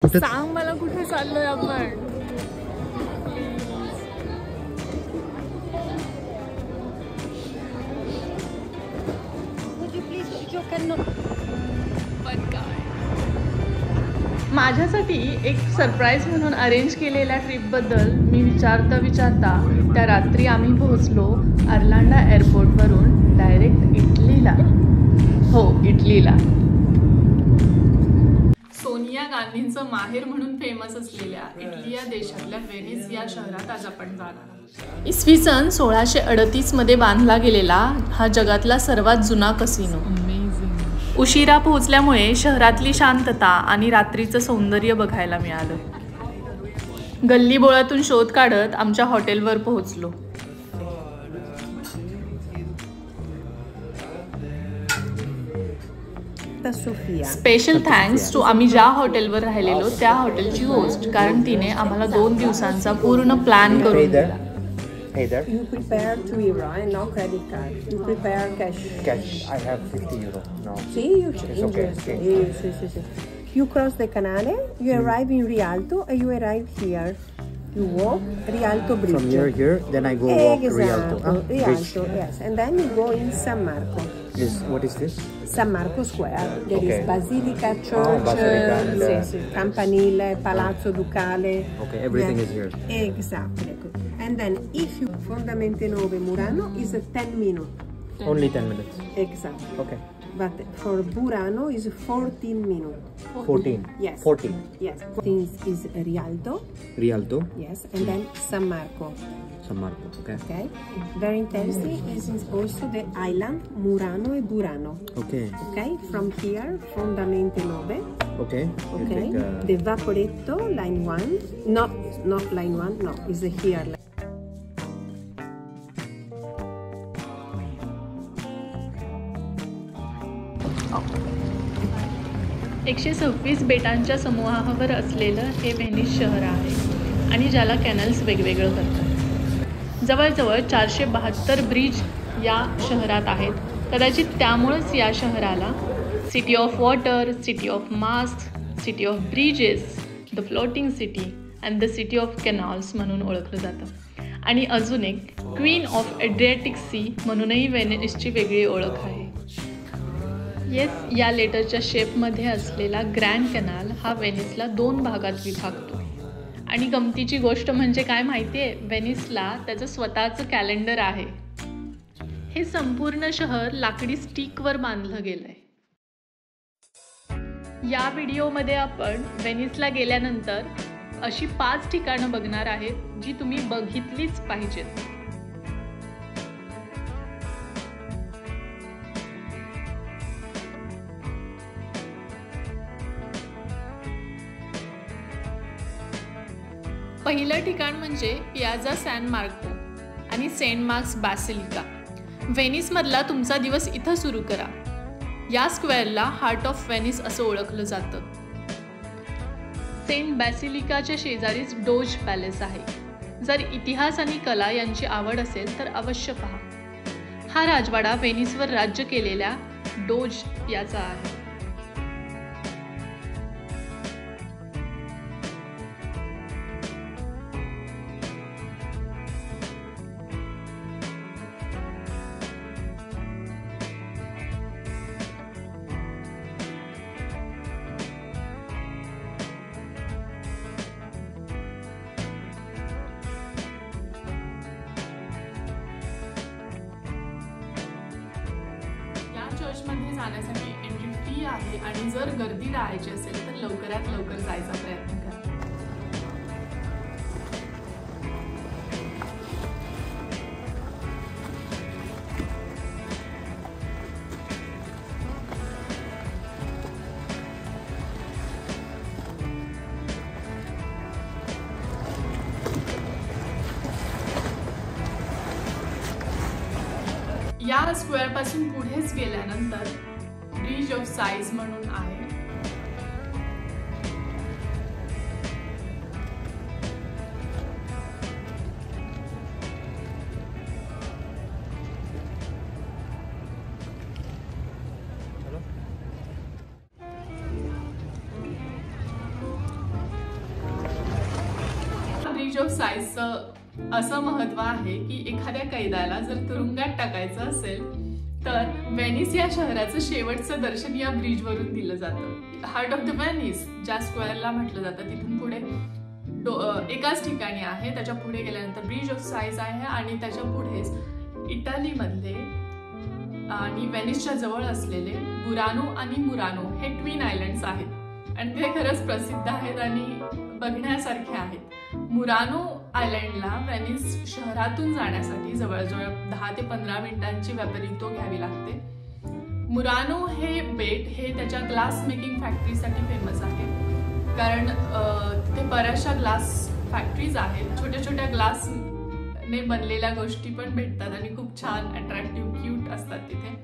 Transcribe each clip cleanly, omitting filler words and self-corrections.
सांग मला कुठे चाललोय आपण? माझ्यासाठी एक सरप्राईज म्हणून अरेंज केलेल्या ट्रिपबद्दल मी विचारता त्या रात्री आम्ही पोहोचलो अर्लांडा एअरपोर्टवरून डायरेक्ट इटलीला. हो, इटलीला. सोनिया गांधींचं माहेर म्हणून फेमस असलेल्या इटली या देशातल्या व्हेनिस या शहरात आज आपण जाणार. इसवी सन 1638 मध्ये बांधला गेलेला हा जगातला सर्वात जुना कसिनो. उशिरा पोहोचल्यामुळे शहरातली शांतता आणि रात्रीचं सौंदर्य बघायला मिळालं. गल्लीबोळातून शोध काढत आमच्या हॉटेलवर पोहोचलो. स्पेशल थँक्स टू आम्ही ज्या हॉटेलवर राहिलेलो त्या हॉटेलची होस्ट, कारण तिने आम्हाला 2 दिवसांचा पूर्ण प्लॅन करून दिला. Hey there. You prepare €2 and no credit card. You prepare cash. Cash. I have €50 now. See, you change. okay. Yes. You cross the canale. You arrive in Rialto, and you arrive here. You walk Rialto Bridge. From here, then I go walk Rialto. Rialto, yes. And then you go in San Marco. What is this? San Marco Square. There is Basilica Church, Basilica, Campanile, Palazzo Ducale. Okay, everything is here. Exactly. And then if you Fondamente 9 Murano is 10 minutes. Only 10 minutes. Exactly. Okay. But for Burano is 14 minutes. 14. Yes. 14. Yes. 14 is Rialto. Rialto. Yes. And then San Marco. San Marco. Okay. Okay. Very interesting is also the island Murano e Burano. Okay. Okay. From here, Fondamente 9. Okay. Okay. The Vaporetto, line 1. Not line 1. No, is here. 126 बेटांच्या समूहावर असलेलं हे Venice शहर आहे आणि ज्याला canals वेगवेगळं करतात. जवळजवळ 472 ब्रिज या शहरात आहेत. कदाचित त्यामुळेच या शहराला city of water, city of mast, city of bridges, the floating city and the city of canals म्हणून ओळखलं जातं. आणि अजून एक क्वीन ऑफ एड्रियाटिक सी म्हणूनही व्हेनिसची वेगळी ओळख आहे. येस, या लेटरच्या शेपमध्ये असलेला ग्रँड कॅनाल हा व्हेनिसला 2 भागात विभागतो. आणि गमतीची गोष्ट म्हणजे काय माहिती आहे, व्हेनिसला त्याचं स्वतःचं कॅलेंडर आहे. हे संपूर्ण शहर लाकडी स्टिकवर बांधलं गेलंय. या व्हिडिओमध्ये आपण व्हेनिसला गेल्यानंतर अशी 5 ठिकाणं बघणार आहेत जी तुम्ही बघितलीच पाहिजेत. पहिलं ठिकाण म्हणजे पियाझा सॅन मार्को आणि सेंट मार्क्स बॅसिलिका. व्हेनिसमधला तुमचा दिवस इथं सुरू करा. या स्क्वेअरला हार्ट ऑफ व्हेनिस असं ओळखलं जातं. सेंट बॅसिलिकाच्या शेजारीच डोज पॅलेस आहे. जर इतिहास आणि कला यांची आवड असेल तर अवश्य पहा. हा राजवाडा व्हेनिसवर राज्य केलेल्या डोज याचा आहे. चर्चमध्ये जाण्यासाठी एंट्री फी आहे आणि जर गर्दी टाळायची असेल तर लवकरात लवकर जायचा प्रयत्न करा. या स्क्वेअरपासून पुढेच गेल्यानंतर ब्रिज ऑफ साईज म्हणून आहे. ऑफ साईजचं असं महत्व आहे की एखाद्या कैद्याला जर तुरुंगात टाकायचं असेल तर व्हेनिस या शहराचं शेवटचं दर्शन या ब्रिजवरून दिलं जातं. हार्ट ऑफ द व्हेनिस ज्या स्क्वेअरला म्हटलं जातं तिथून पुढे एकाच ठिकाणी आहे. त्याच्या पुढे गेल्यानंतर ब्रिज ऑफ साईज आहे आणि त्याच्या पुढेच इटालीमधले आणि व्हेनिसच्या जवळ असलेले बुरानो आणि मुरानो हे ट्विन आयलंड्स आहेत आणि ते खरंच प्रसिद्ध आहेत आणि बघण्यासारखे आहेत. मुरानो आयलंडला व्हेनिस शहरातून जाण्यासाठी जवळजवळ 10 ते 15 मिनिटांची व्यापारितो घ्यावी लागते. मुरानो हे बेट हे त्याच्या ग्लास मेकिंग फॅक्टरीसाठी फेमस आहे, कारण तिथे बऱ्याचशा ग्लास फॅक्टरीज आहेत. छोट्या छोट्या ग्लासने बनलेल्या गोष्टी पण भेटतात आणि खूप छान अट्रॅक्टिव्ह क्यूट असतात तिथे.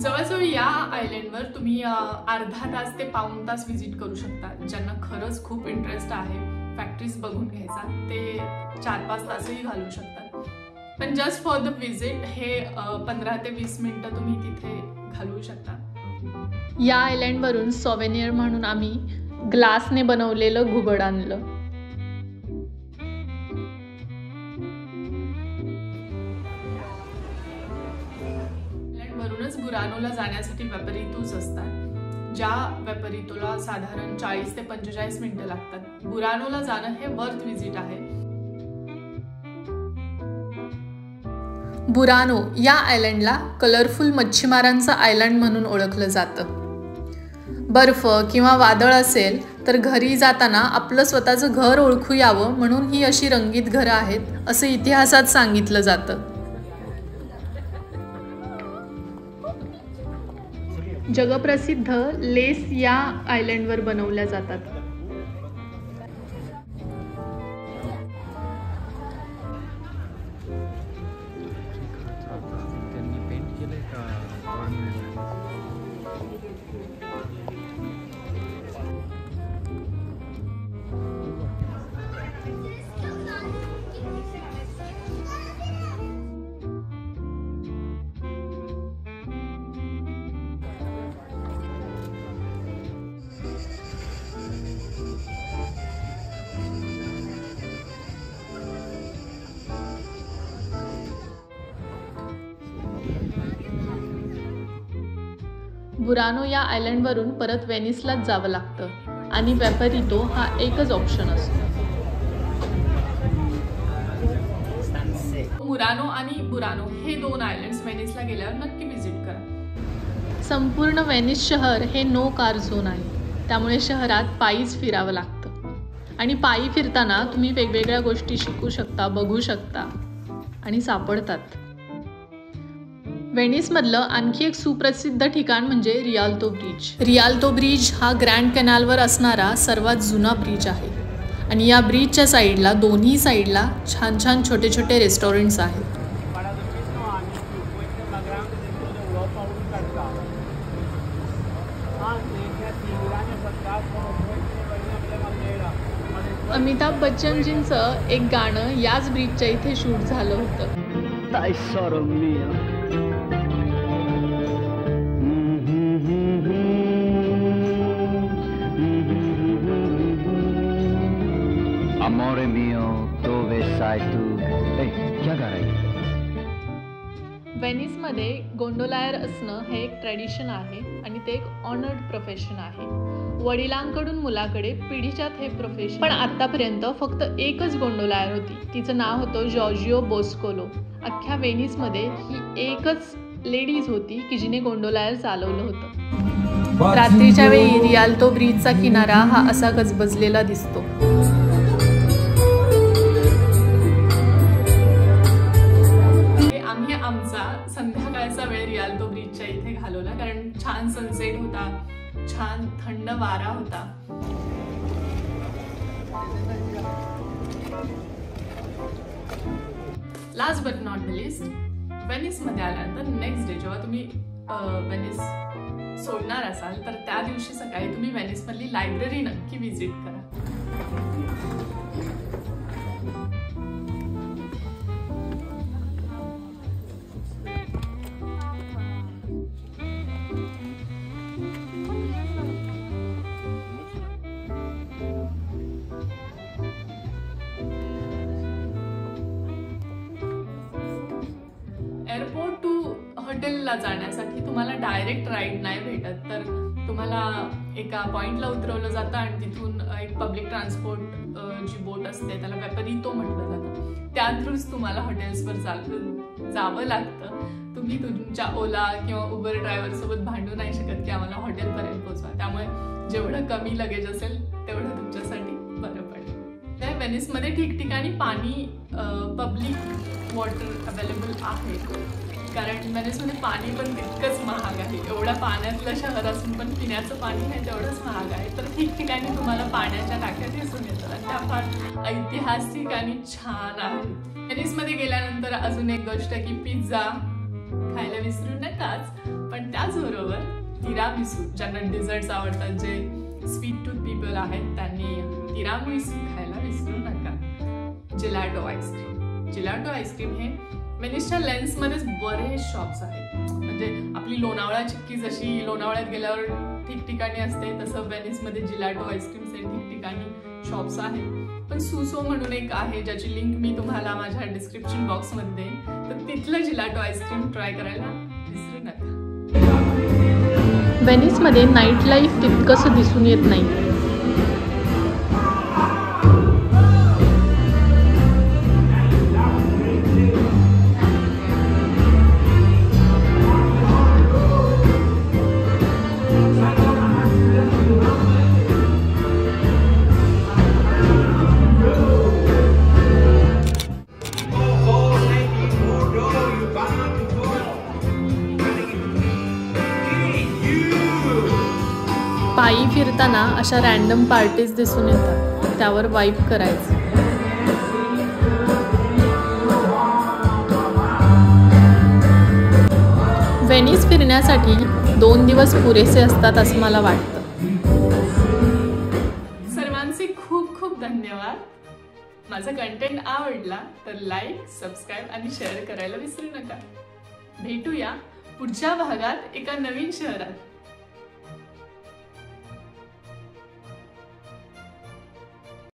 जवळजवळ या आयलंडवर तुम्ही अर्धा तास ते पाऊण तास व्हिजिट करू शकता. ज्यांना खरंच खूप इंटरेस्ट आहे फॅक्टरीज बघून घ्यायचा ते 4-5 तासही घालवू शकतात. पण जस्ट फॉर द व्हिजिट हे 15 ते 20 मिनिटं तुम्ही तिथे घालवू शकता. या आयलंडवरून सॉव्हेनियर म्हणून आम्ही ग्लासने बनवलेलं घुबड आणलं. आयलंडवरूनच बुरानोला जाण्यासाठी व्यापारितोच असतात, ज्या व्यापारितोला साधारण 40 ते 45 मिनिटं लागतात. बुरानोला जाणं हे वर्थ व्हिजिट आहे. बुरानो या आयलंडला कलरफुल मच्छीमारांचं आयलंड म्हणून ओळखलं जातं. बर्फ किंवा वादळ असेल तर घरी जाताना आपलं स्वतःचं घर ओळखू यावं म्हणून ही अशी रंगीत घरं आहेत असं इतिहासात सांगितलं जातं. जगप्रसिद्ध लेस या आयलंडवर बनवल्या जातात. बुरानो या आयलंडवरून परत व्हेनिसलाच जावं लागतं आणि व्यापारितो हा एकच ऑप्शन असतो. मुरानो आणि बुरानो हे 2 आयलंड्स व्हेनिसला गेल्यावर नक्की व्हिजिट करा. संपूर्ण व्हेनिस शहर हे नो कार झोन आहे, त्यामुळे शहरात पायीच फिरावं लागतं आणि पायी फिरताना तुम्ही वेगवेगळ्या गोष्टी शिकू शकता, बघू शकता आणि सापडतात. व्हेनिसमधलं आणखी एक सुप्रसिद्ध ठिकाण म्हणजे रियाल्तो ब्रिज. रियाल्तो ब्रिज हा ग्रँड कॅनालवर असणारा सर्वात जुना ब्रिज आहे आणि या ब्रिजच्या साईडला दोन्ही साईडला छान छान छोटे छोटे रेस्टॉरंट्स आहेत. अमिताभ बच्चनजींचं एक गाणं याच ब्रिजच्या इथे शूट झालं होतं. Amore mio, dove sei tu? क्या गा रही है? व्हेनिसमध्ये गोंडोलायर असणं हे एक ट्रेडिशन आहे आणि ते एक ऑनर्ड प्रोफेशन आहे. वडिलांकडून मुलाकडे पिढीच्यात हे प्रोफेशन. पण आतापर्यंत फक्त एकच गोंडोलायर होती, तिचं नाव होतं जॉर्जिओ बोस्कोलो. अख्ख्या व्हेनिसमध्ये ही एकच लेडीज होती की जिने गोंडोलायर चालवलं होतं. रात्रीच्या वेळी रियाल्तो ब्रिजचा किनारा हा असा गजबजलेला दिसतो. आमचा संध्याकाळचा वेळ रियाल्तो ब्रिजच्या इथे घालवला, कारण छान सनसेट होता, छान थंड वारा होता. Last but not the least, व्हेनिसमध्ये आल्यानंतर नेक्स्ट डे जेव्हा तुम्ही व्हेनिस सोडणार असाल तर त्या दिवशी सकाळी तुम्ही व्हेनिसमधली लायब्ररी नक्की व्हिजिट करा. हॉटेलला जाण्यासाठी तुम्हाला डायरेक्ट राईड नाही भेटत, तर तुम्हाला एका पॉइंटला उतरवलं जातं आणि तिथून एक पब्लिक ट्रान्सपोर्ट जी बोट असते त्याला वेपरितो म्हटलं जातं, त्या थ्रूच तुम्हाला हॉटेल्सवर जावं लागतं. तुम्ही तुमच्या ओला किंवा उबर ड्रायव्हर सोबत भांडू नाही शकत की आम्हाला हॉटेलपर्यंत पोहोचवा. त्यामुळे जेवढं कमी लगेज असेल तेवढं तुमच्यासाठी बरं पडेल. त्या व्हेनिसमध्ये ठिकठिकाणी पाणी पब्लिक वॉटर अवेलेबल आहे, कारण व्हेनिसमध्ये पाणी पण तितकंच महाग आहे. एवढ्या पाण्यातलं शहर असून पण पिण्याचं पाणी हे तेवढंच महाग आहे. तर ठिकठिकाणी तुम्हाला पाण्याच्या टाक्या दिसून येतात आणि त्या फार ऐतिहासिक आणि छान आहेत. व्हेनिसमध्ये गेल्यानंतर अजून एक गोष्ट की पिझ्झा खायला विसरू नकाच, पण त्याचबरोबर तिरामिसू, ज्यांना डिझर्ट्स आवडतात, जे स्वीट टूथ पीपल आहेत, त्यांनी तिरामिसू खायला विसरू नका. Gelato ice cream. जिलॅटो आईस्क्रीम हे व्हेनिसच्या लेन्समध्येच बरेच शॉप्स आहेत. म्हणजे आपली लोणावळा चिक्की जशी लोणावळ्यात गेल्यावर ठिकठिकाणी असते, तसं व्हेनिसमध्ये जिलॅटो आईस्क्रीमचे ठिकठिकाणी शॉप्स आहेत. पण सुसो म्हणून एक आहे, ज्याची लिंक मी तुम्हाला माझ्या डिस्क्रिप्शन बॉक्समध्ये देईन, तर तिथलं जिलॅटो आईस्क्रीम ट्राय करायला विसरू नका. व्हेनिसमध्ये नाईट लाईफ तितकंसं दिसून येत नाही. पायी फिरताना अशा रॅन्डम पार्टीज दिसून येतात, त्यावर वाईब करायचं. व्हेनिस फिरण्यासाठी 2 दिवस पुरेसे असतात असं मला वाटतं. सर्वांचे खूप खूप धन्यवाद. माझा कंटेंट आवडला तर लाईक, सबस्क्राईब आणि शेअर करायला विसरू नका. भेटूया पुढच्या भागात एका नवीन शहरात.